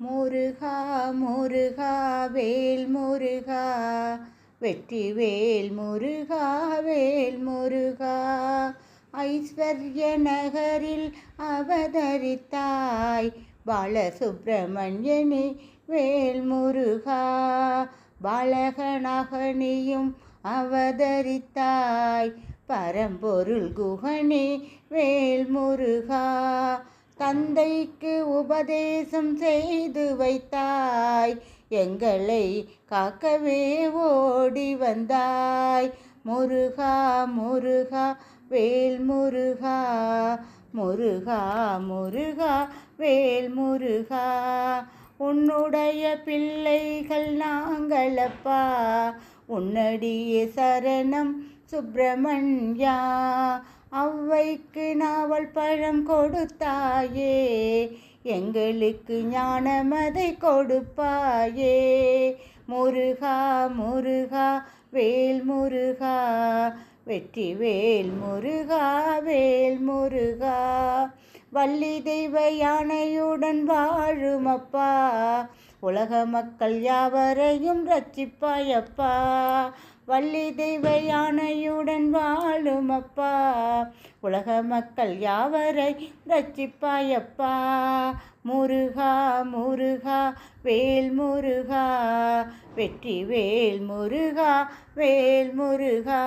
முருகா முருகா வேல் முருகா வெற்றி வேல் முருகா வேல் முருகா ஐஸ்வர்ய நகரில் அவதரித்தாய் பாலசுப்பிரமணியனே வேல் முருகா பாலகனாகனியும் அவதரித்தாய் பரம்பொருள் குகனே வேல் முருகா தந்தைக்கு உபதேசம் செய்து வைத்தாய் எங்களை காக்கவே ஓடி வந்தாய் முருகா முருகா வேல் முருகா முருகா முருகா வேல் முருகா உன்னுடைய பிள்ளைகள் நாங்களப்பா உன்னடியே சரணம் சுப்பிரமணியா அவ்வைக்கு நாவல் பழம் கொடுத்தாயே எங்களுக்கு ஞானமதை கொடுப்பாயே முருகா முருகா வேல் முருகா வெற்றி வேல் முருகா வேல் முருகா வள்ளி தெய்வ யானையுடன் வாழும் அப்பா உலக மக்கள் யாவரையும் ரட்சிப்பாயப்பா வள்ளி தெய்வ யானையுடன் வாழும் அப்பா உலக மக்கள் யாவரை ரட்சிப்பாயப்பா முருகா முருகா வேல் முருகா வெற்றி வேல் முருகா வேல் முருகா